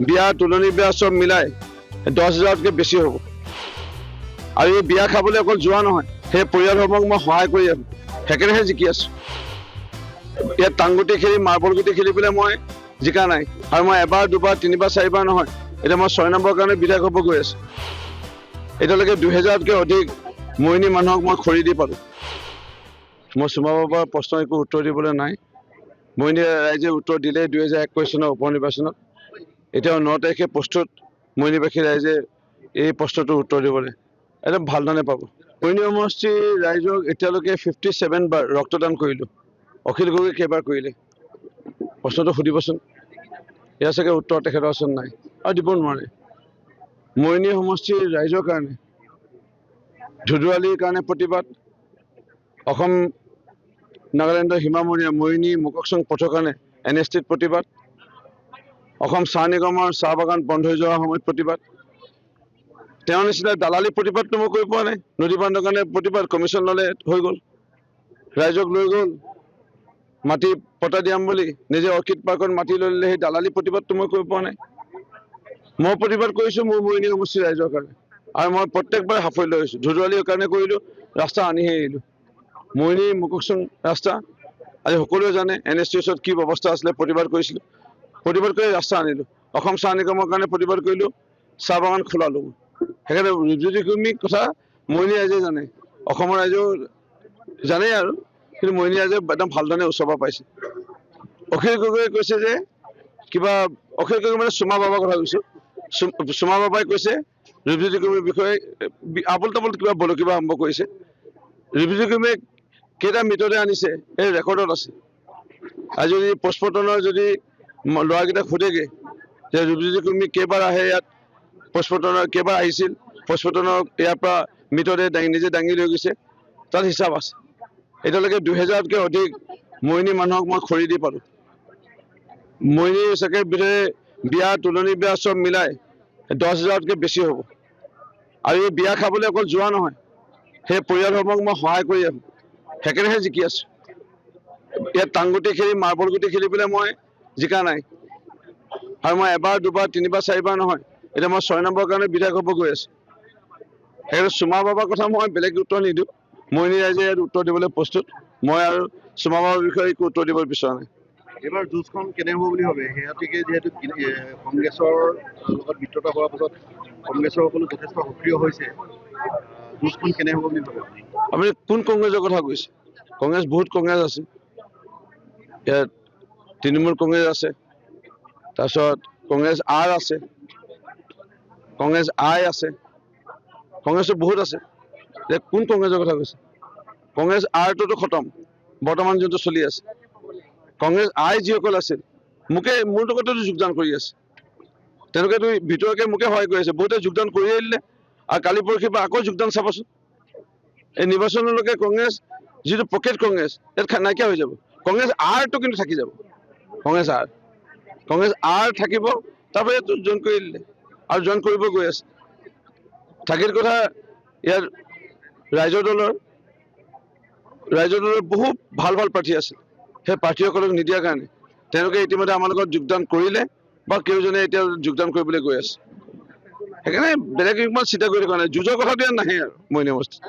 বিয়া তুলনি বিয়া সব মিলাই 10,000তকৈ বেছি হ'ব। আৰু এই বিয়া খাবলৈ অকল যোৱা নহয়, সেই পৰিয়ালসমূহক মই সহায় কৰি আছো, সেইকাৰণেহে জিকি আছো। ইয়াত টাংগুটি খেলি মাৰ্বল গুটি খেলি পেলাই মই জিকা নাই। আৰু মই এবাৰ দুবাৰ তিনিবাৰ চাৰিবাৰ নহয়, এতিয়া মই 6 নম্বৰৰ কাৰণে বিধায়ক হ'ব গৈ আছো। এতিয়ালৈকে 2,000তকৈ অধিক মৰিনী মানুহক মই খৰি দি পালোঁ। মই চুমা বাবাৰ প্ৰশ্ন একো উত্তৰ দিবলৈ নাই। মৰিনী ৰাইজে উত্তৰ দিলে 2021 চনৰ উপ নিৰ্বাচনত। এতিয়া 9 তাৰিখে প্ৰস্তুত মৰিনীবাসী ৰাইজে এই প্ৰশ্নটোৰ উত্তৰ দিবলৈ একদম ভালধৰণে পাব। মৰিনী সমষ্টিৰ ৰাইজক এতিয়ালৈকে 57 বাৰ ৰক্তদান কৰিলোঁ। অখিল গগৈ কেইবাৰ কৰিলে প্ৰশ্নটো সুধিবচোন, ইয়াৰ চাগে উত্তৰ তেখেতৰ ওচৰত নাই আৰু দিব নোৱাৰে। মৰিনী সমষ্টিৰ ৰাইজৰ কাৰণে ধুধুৱালিৰ কাৰণে প্ৰতিবাদ, অসম নাগালেণ্ডৰ সীমামূৰীয়া মৰিনী মোককচং পথৰ কাৰণে NSTত প্ৰতিবাদ, অসম চাহ নিগমৰ চাহ বাগান বন্ধ হৈ যোৱাৰ সময়ত প্ৰতিবাদ। তেওঁৰ নিচিনা দালালি প্ৰতিবাদটো মই কৰি পোৱা নাই। নদী বান্ধৰ কাৰণে প্ৰতিবাদ, কমিশ্যন ল'লে হৈ গ'ল, ৰাইজক লৈ গ'ল মাটি পটা দিয়াম বুলি, নিজে অৰ্কিড পাৰ্কত মাটি লৈ ল'লে। সেই দালালি প্ৰতিবাদটো মই কৰি পোৱা নাই। মই প্ৰতিবাদ কৰিছোঁ মোৰ মৰিনী সমষ্টিৰ ৰাইজৰ কাৰণে, আৰু মই প্ৰত্যেকবাৰ সাফল্য হৈছোঁ। ধুধুৱালিৰ কাৰণে কৰিলোঁ, ৰাস্তা আনিহে এৰিলোঁ। মৰিনী মোককচং ৰাস্তা আজি সকলোৱে জানে, NSTৰ ওচৰত কি ব্যৱস্থা আছিলে, প্ৰতিবাদ কৰিছিলোঁ, প্ৰতিবাদ কৰি ৰাস্তা আনিলোঁ। অসম চাহ নিগমৰ কাৰণে প্ৰতিবাদ কৰিলোঁ, চাহ বাগান খোলালোঁ। সেইকাৰণে ৰুপজ্যোতি কুৰ্মীৰ কথা মৰিনী ৰাইজে জানে, অসমৰ ৰাইজেও জানেই আৰু, কিন্তু মৰিনী ৰাইজে একদম ভালধৰণে ওচৰৰ পৰা পাইছে। অখিল গগৈয়ে কৈছে যে কিবা, অখিল গগৈ মানে চুমা বাবাৰ কথা কৈছোঁ, চুমা বাবাই কৈছে ৰুপজ্যোতি কুৰ্মীৰ বিষয়ে আবোল তাবোল কিবা বলকিবা আৰম্ভ কৰিছে। ৰুপজ্যোতি কুৰ্মীয়ে কেইটা মৃতদেহ আনিছে এই ৰেকৰ্ডত আছে। আজি যদি পষ্টমৰ্টমৰ যদি ল'ৰাকেইটাক সোধেগৈ যে ৰুপজ্যোতি কুৰ্মী কেইবাৰ আহে ইয়াত, পষ্টমৰ্টমৰ কেইবাৰ আহিছিল, পষ্টমৰ্টমৰ ইয়াৰ পৰা মৃতদেহ নিজে দাঙি লৈ গৈছে, তাত হিচাপ আছে। এতিয়ালৈকে 2,000তকৈ অধিক মৰিনী মানুহক মই খৰি দি পালোঁ। মৰিনী চাগে বিয়া তুলনি বিয়া সব মিলাই 10,000তকৈ বেছি হ'ব। আৰু এই বিয়া খাবলৈ অকল যোৱা নহয়, সেই পৰিয়ালসমূহক মই সহায় কৰি আছো, সেইকাৰণেহে জিকি আছো। ইয়াত টাংগুটি খেলি মাৰ্বল গুটি খেলি পেলাই মই জিকা নাই। আৰু মই এবাৰ দুবাৰ তিনিবাৰ চাৰিবাৰ নহয়, এতিয়া মই 6 নম্বৰৰ কাৰণে বিধায়ক হ'ব গৈ আছো। সেইকাৰণে চুমা বাবাৰ কথা মই বেলেগ উত্তৰ নিদিওঁ। মৰিনী ৰাইজে ইয়াত উত্তৰ দিবলৈ প্ৰস্তুত। মই আৰু চুমা বাবাৰ বিষয়ে একো উত্তৰ দিব বিচৰা নাই। এইবাৰ যুঁজখন কেনে হ'ব বুলি ভাবে? সেয়াটিকে যিহেতু কংগ্ৰেছৰ লগত মিত্ৰতা হোৱাৰ পাছত কংগ্ৰেছৰ সকলো যথেষ্ট সক্ৰিয় হৈছে, যুঁজখন কেনে হ'ব বুলি ভাবে? আপুনি কোন কংগ্ৰেছৰ কথা কৈছে? কংগ্ৰেছ বহুত কংগ্ৰেছ আছে। ইয়াত তৃণমূল কংগ্ৰেছ আছে, তাৰপিছত কংগ্ৰেছ আৰ আছে, কংগ্ৰেছ আই আছে, কংগ্ৰেছটো বহুত আছে। যে কোন কংগ্ৰেছৰ কথা কৈছে? কংগ্ৰেছ আৰটোতো খতম, বৰ্তমান যোনটো চলি আছে। কংগ্ৰেছ আই যিসকল আছিল মোৰ লগতো যোগদান কৰি আছে, তেওঁলোকেতো ভিতৰকে মোকে সহায় কৰি আছে। বহুতে যোগদান কৰিয়ে দিলে, আৰু কালি পৰহিৰ পৰা আকৌ যোগদান চাবচোন। এই নিৰ্বাচনলৈকে কংগ্ৰেছ যিটো পকেট কংগ্ৰেছ ইয়াত নাইকিয়া হৈ যাব। কংগ্ৰেছ আৰটো কিন্তু থাকি যাব। কংগ্ৰেছ আৰ থাকিব, তাৰপৰা ইয়াত জইন কৰি দিলে আৰু জইন কৰিব গৈ আছে। থাকিল কথা ইয়াৰ ৰাইজৰ দলৰ বহুত ভাল ভাল প্ৰাৰ্থী আছে। সেই প্ৰাৰ্থীসকলক নিদিয়াৰ কাৰণে তেওঁলোকে ইতিমধ্যে আমাৰ লগত যোগদান কৰিলে, বা কেইজনে এতিয়া যোগদান কৰিবলৈ গৈ আছে। সেইকাৰণে বেলেগ ইমান চিন্তা কৰি থকা নাই, যুঁজৰ কথাটো ইয়াত নাহে আৰু মৰিনী সমষ্টিত।